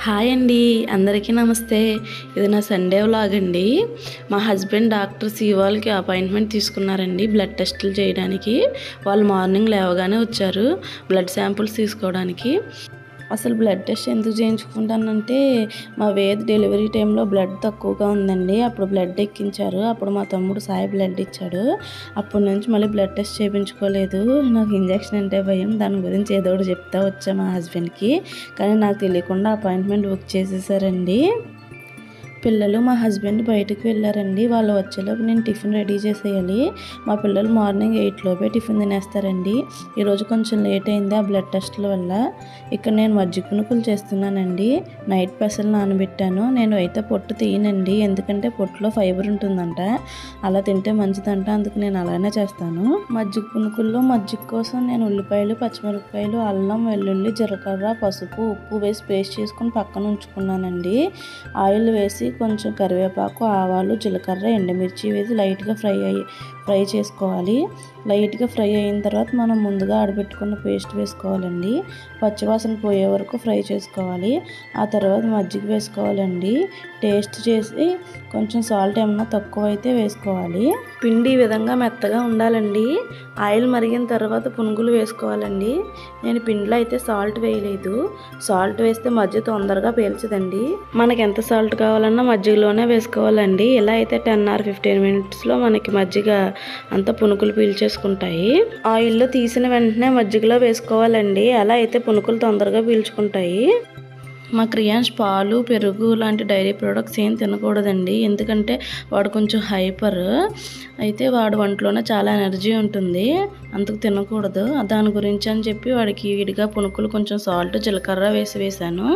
Hi అండి, అందరికీ నమస్తే. ఇది నా సండే వ్లాగ్ అండి. మా హస్బెండ్ డాక్టర్ శివాల్కి అపాయింట్మెంట్ తీసుకున్నారండి బ్లడ్ టెస్టులు చేయడానికి. వాళ్ళు మార్నింగ్ లేవగానే వచ్చారు బ్లడ్ శాంపుల్స్ తీసుకోవడానికి. అసలు బ్లడ్ టెస్ట్ ఎందుకు చేయించుకుంటానంటే మా వేద్ డెలివరీ టైంలో బ్లడ్ తక్కువగా ఉందండి. అప్పుడు బ్లడ్ ఎక్కించారు. అప్పుడు మా తమ్ముడు సాయి బ్లడ్ ఇచ్చాడు. అప్పటి నుంచి మళ్ళీ బ్లడ్ టెస్ట్ చేయించుకోలేదు. నాకు ఇంజెక్షన్ అంటే భయం. దాని గురించి ఏదో ఒకటి చెప్తా వచ్చా మా హస్బెండ్కి. కానీ నాకు తెలియకుండా అపాయింట్మెంట్ బుక్ చేసేసారండి. పిల్లలు మా హస్బెండ్ బయటకు వెళ్ళారండి. వాళ్ళు వచ్చేలోపు నేను టిఫిన్ రెడీ చేసేయాలి. మా పిల్లలు మార్నింగ్ 8 లోపే టిఫిన్ తినేస్తారండి. ఈరోజు కొంచెం లేట్ అయింది ఆ బ్లడ్ టెస్ట్ల వల్ల. ఇక్కడ నేను మజ్జిగ పునుకులు చేస్తున్నానండి. నైట్ పెసలు నానబెట్టాను. నేను అయితే పొట్టు తీయనండి, ఎందుకంటే పొట్టులో ఫైబర్ ఉంటుందంట. అలా తింటే మంచిదంట, అందుకు నేను అలానే చేస్తాను. మజ్జిగ పునుకుల్లో మజ్జిగ కోసం నేను ఉల్లిపాయలు, పచ్చిమిరపకాయలు, అల్లం, వెల్లుల్లి, జీలకర్ర, పసుపు, ఉప్పు వేసి పేస్ట్ చేసుకుని పక్కన ఉంచుకున్నానండి. ఆయిల్ వేసి కొంచెం కరివేపాకు, ఆవాలు, జీలకర్ర, ఎండుమిర్చి వేసి లైట్గా ఫ్రై చేసుకోవాలి. లైట్గా ఫ్రై అయిన తర్వాత మనం ముందుగా ఆడబెట్టుకున్న పేస్ట్ వేసుకోవాలండి. పచ్చివాసన పోయే వరకు ఫ్రై చేసుకోవాలి. ఆ తర్వాత మజ్జిగ వేసుకోవాలండి. టేస్ట్ చేసి కొంచెం సాల్ట్ ఏమన్నా తక్కువ అయితే వేసుకోవాలి. పిండి ఈ విధంగా మెత్తగా ఉండాలండి. ఆయిల్ మరిగిన తర్వాత పునుగులు వేసుకోవాలండి. నేను పిండిలో అయితే సాల్ట్ వేయలేదు. సాల్ట్ వేస్తే మజ్జిగ తొందరగా పేల్చదండి. మనకి ఎంత సాల్ట్ కావాలన్నా మజ్జిగలోనే వేసుకోవాలండి. ఇలా అయితే 10 or 15 minutesలో మనకి మజ్జిగ అంతా పునుకులు పీల్చేసుకుంటాయి. ఆయిల్లో తీసిన వెంటనే మజ్జిగలో వేసుకోవాలండి. అలా అయితే పునుకులు తొందరగా పీల్చుకుంటాయి. మా క్రియాన్స్ పాలు, పెరుగు లాంటి డైరీ ప్రోడక్ట్స్ ఏం తినకూడదండి. ఎందుకంటే వాడు కొంచెం హైపర్ అయితే వాడు ఒంట్లోనే చాలా ఎనర్జీ ఉంటుంది, అందుకు తినకూడదు. దాని గురించి అని చెప్పి వాడికి విడిగా పునుకులు కొంచెం సాల్ట్, జీలకర్ర వేసాను.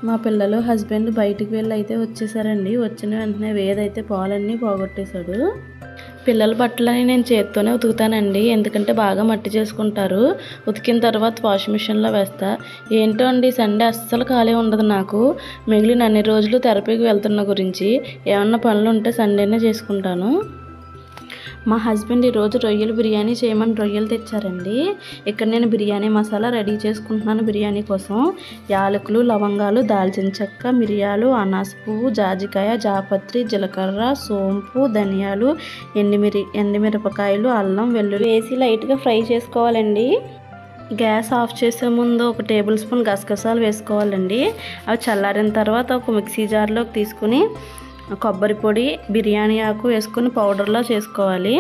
మా పిల్లలు, హస్బెండ్ బయటికి వెళ్ళి అయితే వచ్చేసారండి. వచ్చిన వెంటనే వేదైతే పాలన్నీ పోగొట్టేశాడు. పిల్లల బట్టలని నేను చేత్తోనే ఉతుకుతానండి, ఎందుకంటే బాగా మట్టి చేసుకుంటారు. ఉతికిన తర్వాత వాషింగ్ మిషన్లో వేస్తా. ఏంటో అండి, సండే అస్సలు ఖాళీ ఉండదు నాకు. మిగిలిన అన్ని రోజులు థెరపీకి వెళ్తున్న గురించి ఏమన్నా పనులు ఉంటే సండేనే చేసుకుంటాను. మా హస్బెండ్ ఈరోజు రొయ్యలు బిర్యానీ చేయమని రొయ్యలు తెచ్చారండి. ఇక్కడ నేను బిర్యానీ మసాలా రెడీ చేసుకుంటున్నాను. బిర్యానీ కోసం యాలకులు, లవంగాలు, దాల్చిన చెక్క, మిరియాలు, అనాస పువ్వు, జాజికాయ, జాపత్రి, జీలకర్ర, సోంపు, ధనియాలు, ఎండుమిరపకాయలు, అల్లం, వెల్లుల్లి వేసి లైట్గా ఫ్రై చేసుకోవాలండి. గ్యాస్ ఆఫ్ చేసే ముందు 1 టేబుల్ స్పూన్ గసగసాలు వేసుకోవాలండి. అవి చల్లారిన తర్వాత ఒక మిక్సీ జార్లోకి తీసుకుని కొబ్బరి పొడి, బిర్యానీ ఆకు వేసుకొని పౌడర్లా చేసుకోవాలి.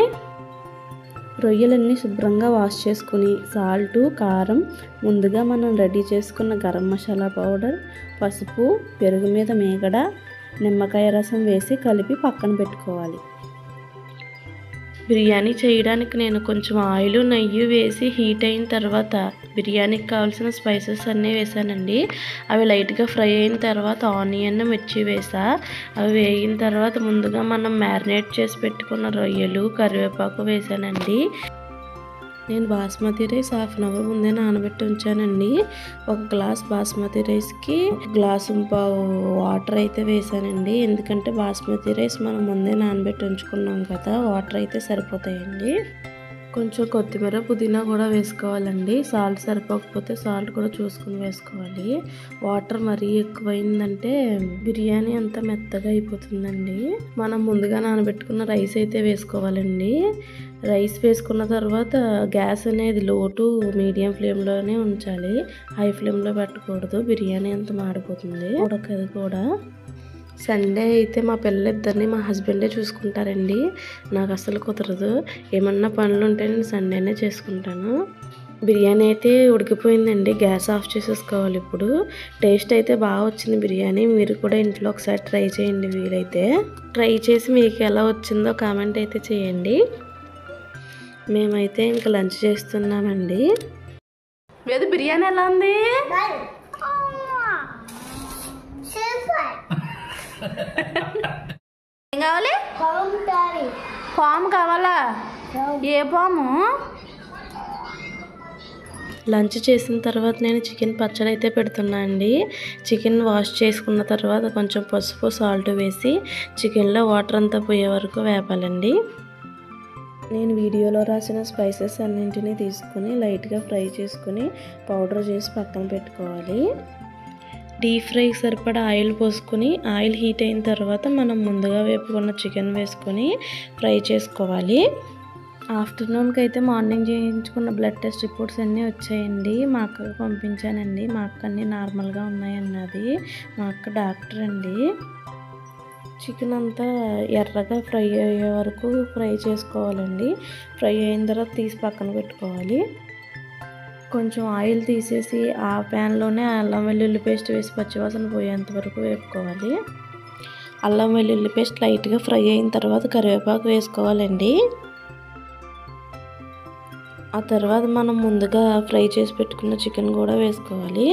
రొయ్యలన్నీ శుభ్రంగా వాష్ చేసుకుని సాల్టు, కారం, ముందుగా మనం రెడీ చేసుకున్న గరం మసాలా పౌడర్, పసుపు, పెరుగు మీద మేగడ, నిమ్మకాయ రసం వేసి కలిపి పక్కన పెట్టుకోవాలి. బిర్యానీ చేయడానికి నేను కొంచెం ఆయిల్, నెయ్యి వేసి హీట్ అయిన తర్వాత బిర్యానీకి కావాల్సిన స్పైసెస్ అన్నీ వేసానండి. అవి లైట్గా ఫ్రై అయిన తర్వాత ఆనియన్, మిర్చి వేసా. అవి వేగిన తర్వాత ముందుగా మనం మ్యారినేట్ చేసి పెట్టుకున్న రొయ్యలు, కరివేపాకు వేసానండి. నేను బాస్మతి రైస్ 1/2 hour ముందే నానబెట్టి ఉంచానండి. 1 గ్లాస్ బాస్మతి రైస్కి 1.5 గ్లాసు వాటర్ అయితే వేసానండి. ఎందుకంటే బాస్మతి రైస్ మనం ముందే నానబెట్టి ఉంచుకున్నాం కదా, వాటర్ అయితే సరిపోతాయండి. కొంచెం కొత్తిమీర, పుదీనా కూడా వేసుకోవాలండి. సాల్ట్ సరిపోకపోతే సాల్ట్ కూడా చూసుకుని వేసుకోవాలి. వాటర్ మరీ ఎక్కువైందంటే బిర్యానీ అంతా మెత్తగా అయిపోతుందండి. మనం ముందుగా నానబెట్టుకున్న రైస్ అయితే వేసుకోవాలండి. రైస్ వేసుకున్న తర్వాత గ్యాస్ అనేది లో టు మీడియం ఫ్లేమ్లోనే ఉంచాలి. హై ఫ్లేమ్లో పెట్టకూడదు, బిర్యానీ అంతా మాడిపోతుంది. ఉడకదు కూడా. సండే అయితే మా పిల్లలిద్దరిని మా హస్బెండే చూసుకుంటారండి. నాకు అస్సలు కుదరదు. ఏమన్నా పనులు ఉంటే నేను సండేనే చేసుకుంటాను. బిర్యానీ అయితే ఉడికిపోయిందండి. గ్యాస్ ఆఫ్ చేసేసుకోవాలి ఇప్పుడు. టేస్ట్ అయితే బాగా వచ్చింది బిర్యానీ. మీరు కూడా ఇంట్లో ఒకసారి ట్రై చేయండి వీలైతే. ట్రై చేసి మీకు ఎలా వచ్చిందో కామెంట్ అయితే చేయండి. మేమైతే ఇంకా లంచ్ చేస్తున్నామండి. వేదు బిర్యానీ ఎలా ఉంది? ఏం కావాలి? పాము కావాలా? ఏ పాము? లంచ్ చేసిన తర్వాత నేను చికెన్ పచ్చడి అయితే పెడుతున్నా అండి. చికెన్ వాష్ చేసుకున్న తర్వాత కొంచెం పసుపు, సాల్ట్ వేసి చికెన్లో వాటర్ అంతా పోయే వరకు వేపాలండి. నేను వీడియోలో రాసిన స్పైసెస్ అన్నింటినీ తీసుకుని లైట్గా ఫ్రై చేసుకుని పౌడర్ చేసి పక్కన పెట్టుకోవాలి. డీప్ ఫ్రైకి సరిపడా ఆయిల్ పోసుకొని ఆయిల్ హీట్ అయిన తర్వాత మనం ముందుగా వేపుకున్న చికెన్ వేసుకొని ఫ్రై చేసుకోవాలి. ఆఫ్టర్నూన్కి అయితే మార్నింగ్ చేయించుకున్న బ్లడ్ టెస్ట్ రిపోర్ట్స్ అన్నీ వచ్చాయండి. మా అక్కకు పంపించానండి. మా అక్క అన్నీ నార్మల్గా ఉన్నాయన్నది. మా అక్క డాక్టర్ అండి. చికెన్ అంతా ఎర్రగా ఫ్రై అయ్యే వరకు ఫ్రై చేసుకోవాలండి. ఫ్రై అయిన తర్వాత తీసి పక్కన పెట్టుకోవాలి. కొంచెం ఆయిల్ తీసేసి ఆ ప్యాన్లోనే అల్లం వెల్లుల్లి పేస్ట్ వేసి పచ్చివాసన పోయేంత వరకు వేపుకోవాలి. అల్లం వెల్లుల్లి పేస్ట్ లైట్గా ఫ్రై అయిన తర్వాత కరివేపాకు వేసుకోవాలండి. ఆ తర్వాత మనం ముందుగా ఫ్రై చేసి పెట్టుకున్న చికెన్ కూడా వేసుకోవాలి.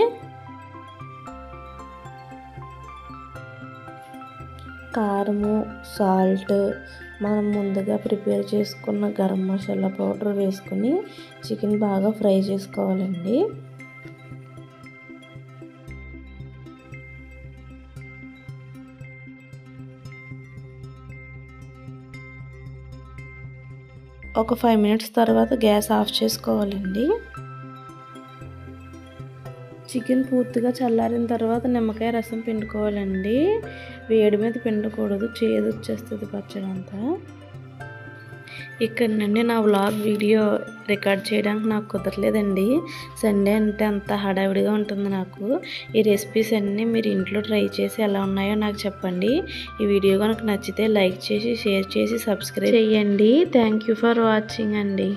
కారము, సాల్ట్, మనం ముందుగా ప్రిపేర్ చేసుకున్న గరం మసాలా పౌడర్ వేసుకొని చికెన్ బాగా ఫ్రై చేసుకోవాలండి. ఒక 5 మినిట్స్ తర్వాత గ్యాస్ ఆఫ్ చేసుకోవాలండి. చికెన్ పూర్తిగా చల్లారిన తర్వాత నిమ్మకాయ రసం పిండుకోవాలండి. వేడి మీద పిండకూడదు, చేదు వచ్చేస్తుంది పచ్చడి అంతా. ఇక్కడ నుండి నా వ్లాగ్ వీడియో రికార్డ్ చేయడానికి నాకు కుదరలేదండి. సండే అంటే అంత హడావిడిగా ఉంటుంది నాకు. ఈ రెసిపీస్ అన్నీ మీరు ఇంట్లో ట్రై చేసి ఎలా ఉన్నాయో నాకు చెప్పండి. ఈ వీడియో కనుక నచ్చితే లైక్ చేసి, షేర్ చేసి, సబ్స్క్రైబ్ చేయండి. థ్యాంక్ యూ ఫర్ వాచింగ్ అండి.